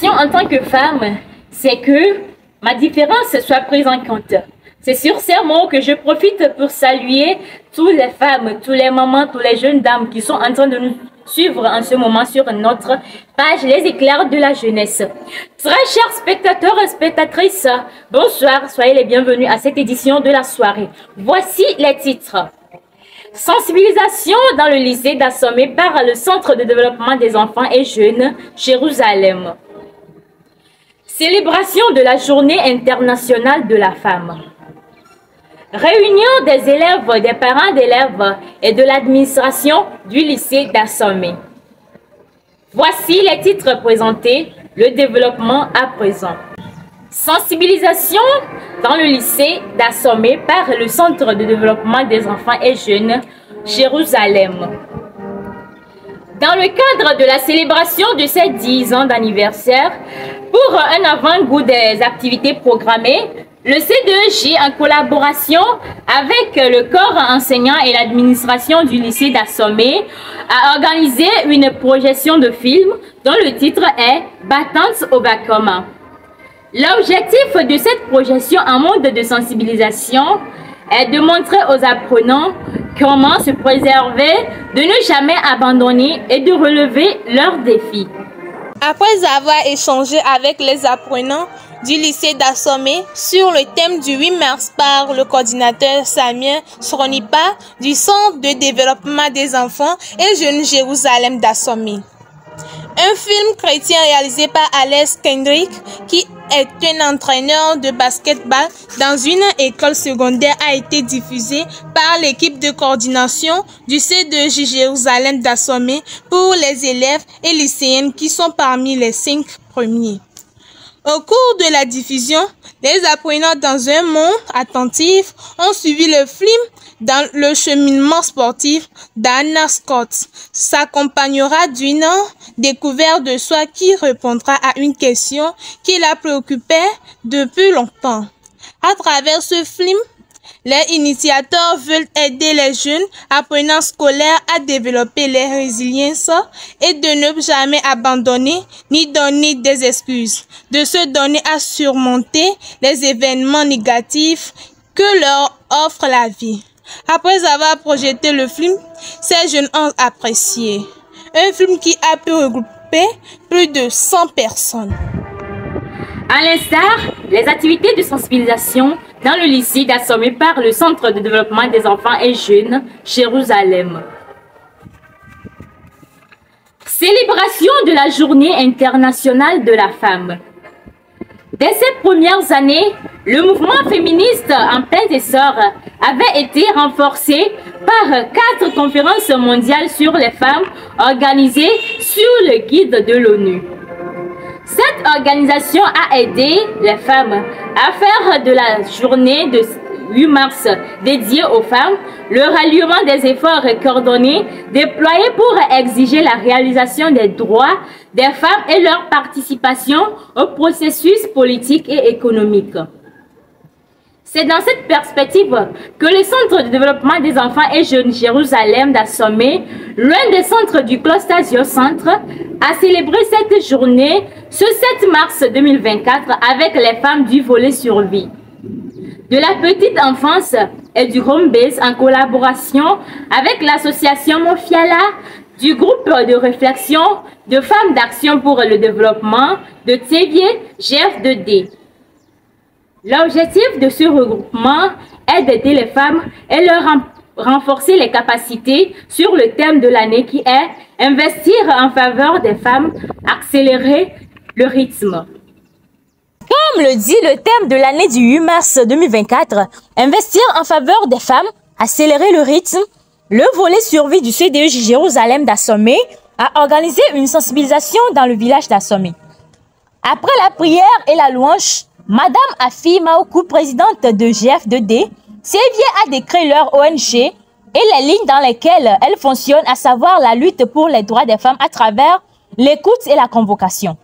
mission en tant que femme, c'est que ma différence soit prise en compte. C'est sur ces mots que je profite pour saluer toutes les femmes, tous les mamans, toutes les jeunes dames qui sont en train de nous suivre en ce moment sur notre page Les Éclairs de la Jeunesse. Très chers spectateurs et spectatrices, bonsoir, soyez les bienvenus à cette édition de la soirée. Voici les titres. Sensibilisation dans le lycée d'Assomé par le Centre de développement des enfants et jeunes, Jérusalem. Célébration de la Journée internationale de la femme. Réunion des élèves, des parents d'élèves et de l'administration du lycée d'Assomé. Voici les titres présentés, le développement à présent. Sensibilisation dans le lycée d'Assomé par le Centre de développement des enfants et jeunes, Jérusalem. Dans le cadre de la célébration de ses 10 ans d'anniversaire, pour un avant-goût des activités programmées, le C2J, en collaboration avec le corps enseignant et l'administration du lycée d'Assomé, a organisé une projection de film dont le titre est « Battantes au bas commun ». L'objectif de cette projection en mode de sensibilisation est de montrer aux apprenants comment se préserver, de ne jamais abandonner et de relever leurs défis. Après avoir échangé avec les apprenants du lycée d'Assomé sur le thème du 8 mars par le coordinateur Samir Sronipa du Centre de développement des enfants et jeunes Jérusalem d'Assomé. Un film chrétien réalisé par Alex Kendrick, qui est un entraîneur de basketball dans une école secondaire, a été diffusé par l'équipe de coordination du C2J Jérusalem d'Assomé pour les élèves et lycéennes qui sont parmi les 5 premiers. Au cours de la diffusion, les apprenants dans un monde attentif ont suivi le film dans le cheminement sportif d'Anna Scott. S'accompagnera d'une découverte de soi qui répondra à une question qui la préoccupait depuis longtemps. À travers ce film, les initiateurs veulent aider les jeunes apprenants scolaires à développer leur résilience et de ne jamais abandonner ni donner des excuses, de se donner à surmonter les événements négatifs que leur offre la vie. Après avoir projeté le film, ces jeunes ont apprécié. Un film qui a pu regrouper plus de 100 personnes. À l'instar, les activités de sensibilisation dans le lycée d'Assomé par le Centre de développement des enfants et jeunes, Jérusalem. Célébration de la Journée internationale de la femme. Dès ces premières années, le mouvement féministe en plein essor avait été renforcé par 4 conférences mondiales sur les femmes organisées sur le guide de l'ONU. Cette organisation a aidé les femmes à faire de la journée de 8 mars dédiée aux femmes le ralliement des efforts coordonnés déployés pour exiger la réalisation des droits des femmes et leur participation au processus politique et économique. C'est dans cette perspective que le Centre de développement des enfants et jeunes Jérusalem d'Assomé, l'un des centres du Clostasio Centre, a célébré cette journée ce 7 mars 2024 avec les femmes du volet survie. De la petite enfance et du home base en collaboration avec l'association Mofiala, du groupe de réflexion de femmes d'action pour le développement de Thévier GF2D. L'objectif de ce regroupement est d'aider les femmes et leur renforcer les capacités sur le thème de l'année qui est « Investir en faveur des femmes, accélérer le rythme ». Comme le dit le thème de l'année du 8 mars 2024, « Investir en faveur des femmes, accélérer le rythme », le volet survie du C2J Jérusalem d'Assomé a organisé une sensibilisation dans le village d'Assomé. Après la prière et la louange, Madame Afi Maoukou, présidente de GF2D, Sévier a décrit leur ONG et les lignes dans lesquelles elle fonctionne, à savoir la lutte pour les droits des femmes à travers l'écoute et la convocation.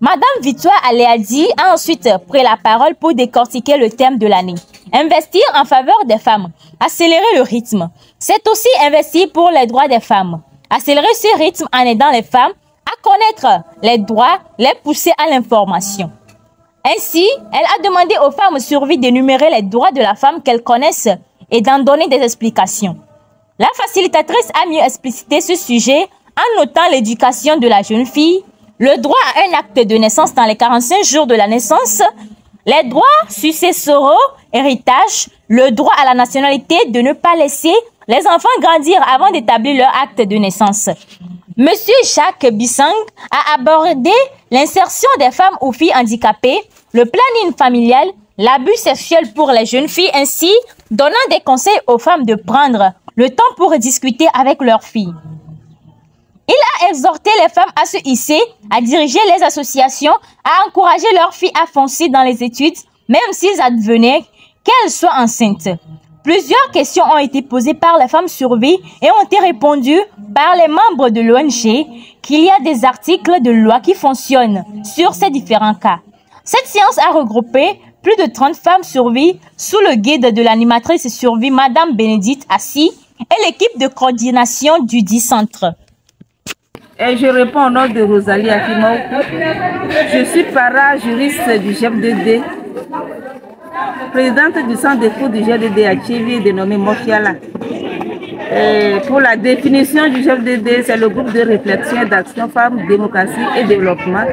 Madame Victoire Aléadi a ensuite pris la parole pour décortiquer le thème de l'année. Investir en faveur des femmes, accélérer le rythme. C'est aussi investir pour les droits des femmes. Accélérer ce rythme en aidant les femmes à connaître les droits, les pousser à l'information. Ainsi, elle a demandé aux femmes survies d'énumérer les droits de la femme qu'elles connaissent et d'en donner des explications. La facilitatrice a mieux explicité ce sujet en notant l'éducation de la jeune fille, le droit à un acte de naissance dans les 45 jours de la naissance, les droits successoraux, héritage, le droit à la nationalité, de ne pas laisser les enfants grandir avant d'établir leur acte de naissance. Monsieur Jacques Bissang a abordé l'insertion des femmes ou filles handicapées, le planning familial, l'abus sexuel pour les jeunes filles, ainsi donnant des conseils aux femmes de prendre le temps pour discuter avec leurs filles. Il a exhorté les femmes à se hisser, à diriger les associations, à encourager leurs filles à foncer dans les études, même s'ils advenaient qu'elles soient enceintes. Plusieurs questions ont été posées par les femmes survies et ont été répondues par les membres de l'ONG qu'il y a des articles de loi qui fonctionnent sur ces différents cas. Cette séance a regroupé plus de 30 femmes survies sous le guide de l'animatrice survie Madame Bénédicte Assis et l'équipe de coordination du dit centre. Et je réponds au nom de Rosalie Akimaoku. Je suis para-juriste du GFDD, présidente du centre d'écoute du GFDD à Tchévi, dénommé Mofiala. Pour la définition du GFDD, c'est le groupe de réflexion et d'action femmes, démocratie et développement,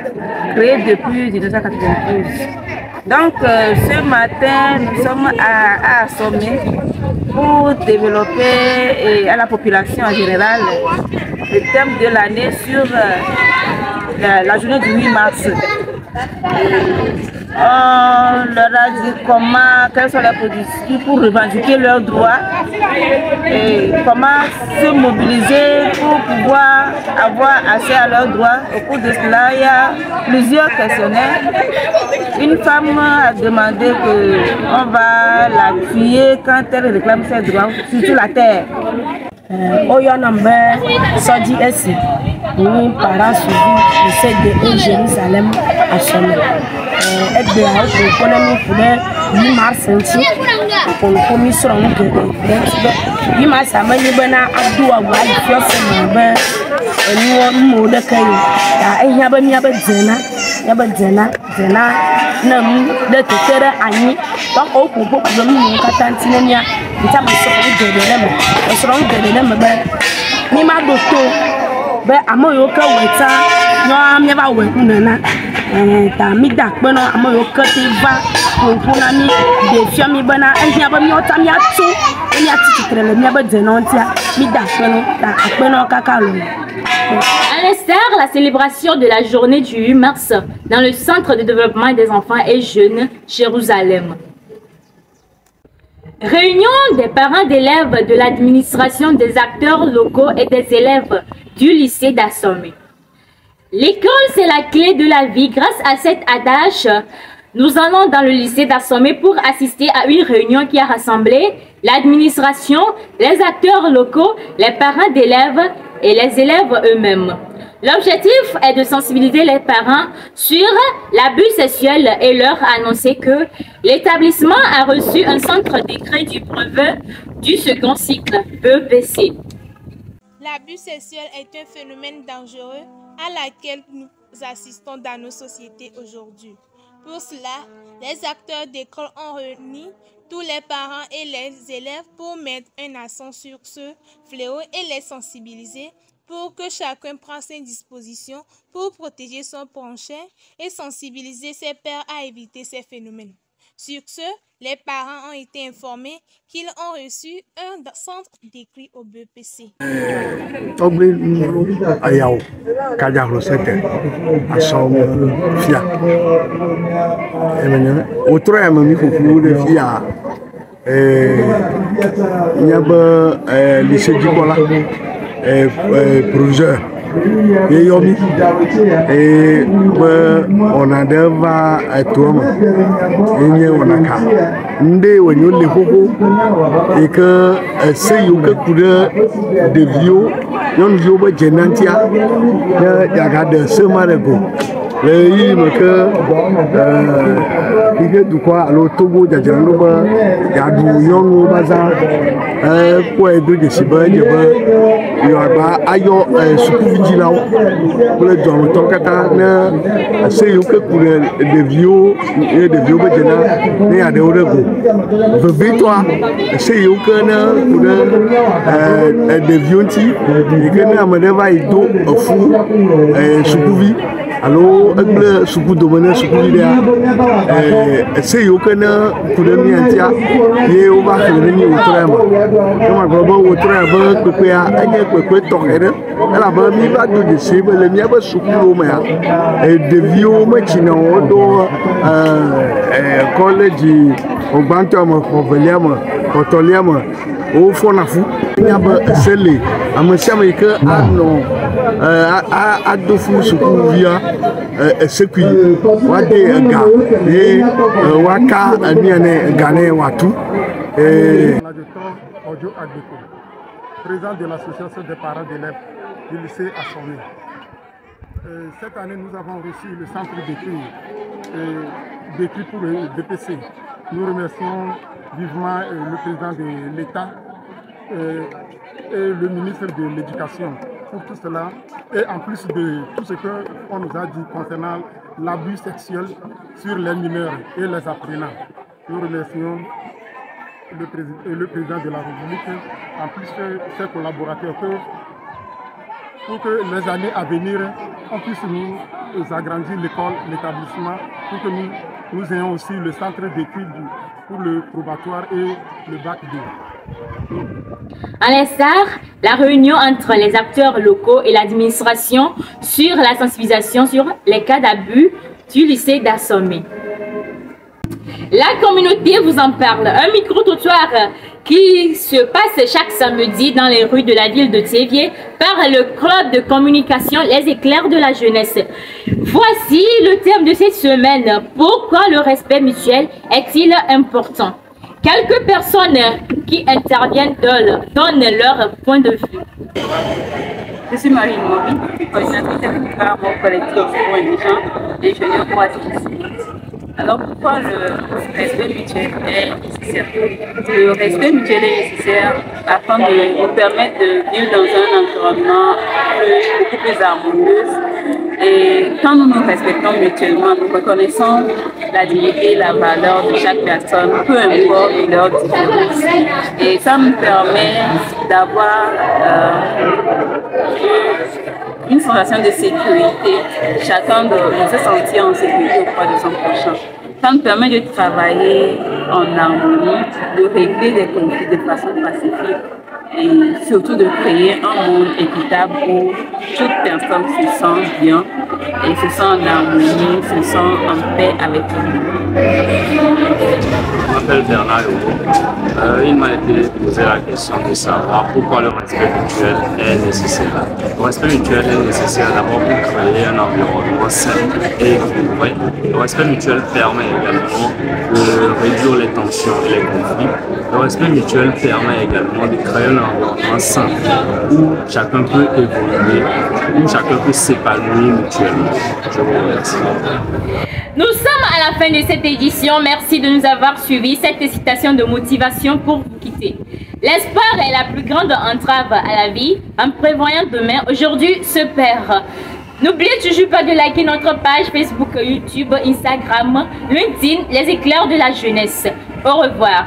créé depuis 1992. Donc, ce matin, nous sommes à Assomé pour développer à la population en général le thème de l'année sur la journée du 8 mars. On leur a dit quelles sont les positions pour revendiquer leurs droits et comment se mobiliser pour pouvoir avoir accès à leurs droits. Au cours de cela, il y a plusieurs questionnaires. Une femme a demandé qu'on va l'appuyer quand elle réclame ses droits, surtout la terre. Oyanambe Sodi Essi, nous parents suivis de Jérusalem à Sommet. Aide à pour le 8 mars, pour le premier sur un peu de 8 mars, à Manibana Abdou Awal, Fiosem, nous mot de Kayo, à Yabazena, Nam, de Terra Annie, pas au pour le Catantinia. Nous sommes ni ma doto be amoyoka weta no ameba wekunana ta mi dakpe no amoyoka ti va kunkuna mi de fiami bana enja ba mi ota mi atu mi atitikre le mi ba denontia mi dakpe no ta akpe no kakalo. À l'instar, la célébration de la journée du 8 mars dans le centre de développement des enfants et jeunes Jérusalem. Réunion des parents d'élèves de l'administration, des acteurs locaux et des élèves du lycée d'Assomé. L'école, c'est la clé de la vie. Grâce à cet adage, nous allons dans le lycée d'Assomé pour assister à une réunion qui a rassemblé l'administration, les acteurs locaux, les parents d'élèves et les élèves eux-mêmes. L'objectif est de sensibiliser les parents sur l'abus sexuel et leur annoncer que l'établissement a reçu un centre de crédit brevet du second cycle BEPC. L'abus sexuel est un phénomène dangereux à laquelle nous assistons dans nos sociétés aujourd'hui. Pour cela, les acteurs d'école ont réuni tous les parents et les élèves pour mettre un accent sur ce fléau et les sensibiliser pour que chacun prenne ses dispositions pour protéger son prochain et sensibiliser ses pairs à éviter ces phénomènes. Sur ce, les parents ont été informés qu'ils ont reçu un centre d'écrit au BEPC. Proviseur et yomi et on a deva atoma enye onaka nde wenyo le koko et que c'est yo que kude de vieux yon vieux ba jenantia ya ga de semarego le yi me que ike dukwa alo Togo jajando ba ya du yongo baza ko edo de siba je ba yo ba ayo suku vigilao pour le don to kata na se yo ke pour de vieux ba jena ne ya de orego ve toi se yo ke na pour de vieux ti ike na amadeva ido fu suku vi alo eble suku domene suku videa se yo kana kudemi antia ye o ba kele ni otrema kama gobo otrema pepe ya anye pepe tokere ala ba mi ba do de se be le mi ba suku o ma de vio ma china o do college o banto ma profeliama otoliama o fona fu nya ba sele amasiama ike ano adofu suku via sekui wade ga et waka aniane gane watu Ojo Agbeko, président de l'association des parents d'élèves du lycée Assomé. Cette année, nous avons reçu le centre d'écrit pour le DPC. Nous remercions vivement le président de l'État et le ministre de l'Éducation pour tout cela, et en plus de tout ce qu'on nous a dit concernant l'abus sexuel sur les mineurs et les apprenants. Nous remercions le président de la République, en plus de ses collaborateurs, pour que les années à venir, on puisse nous agrandir l'école, l'établissement, pour que nous ayons aussi le centre d'études pour le probatoire et le bac 2. À l'instar, la réunion entre les acteurs locaux et l'administration sur la sensibilisation sur les cas d'abus du lycée d'Assomé. La communauté vous en parle. Un micro-trottoir qui se passe chaque samedi dans les rues de la ville de Thévié par le club de communication Les Éclairs de la Jeunesse. Voici le thème de cette semaine. Pourquoi le respect mutuel est-il important? Quelques personnes qui interviennent donnent leur point de vue. Je suis Marie Mori, coordinatrice par mon collectif pour ingénieur pour artificiel. Alors pourquoi le respect mutuel est nécessaire? Le respect mutuel est nécessaire afin de nous permettre de vivre dans un environnement beaucoup plus harmonieux. Et quand nous nous respectons mutuellement, nous reconnaissons la dignité et la valeur de chaque personne, peu importe leur différence. Et ça nous permet d'avoir une sensation de sécurité. Chacun de se sentir en sécurité auprès de son prochain. Ça nous permet de travailler en harmonie, de régler des conflits de façon pacifique et surtout de créer un monde équitable où toute personne se sent bien et se sent en harmonie, se sent en paix avec tout le monde. Je m'appelle Bernard Hugo. Il m'a été posé la question de savoir pourquoi le respect mutuel est nécessaire. Le respect mutuel est nécessaire d'abord pour créer un environnement sain et équilibré. Le respect mutuel permet également de réduire les tensions et les conflits. Le respect mutuel permet également de créer un environnement sain où chacun peut évoluer, où chacun peut s'épanouir mutuellement. Je vous remercie. Nous sommes à la fin de cette édition. Merci de nous avoir suivis. Cette citation de motivation pour vous quitter. L'espoir est la plus grande entrave à la vie. En prévoyant demain, aujourd'hui se perd. N'oubliez toujours pas de liker notre page Facebook, YouTube, Instagram, LinkedIn, Les Éclairs de la Jeunesse. Au revoir.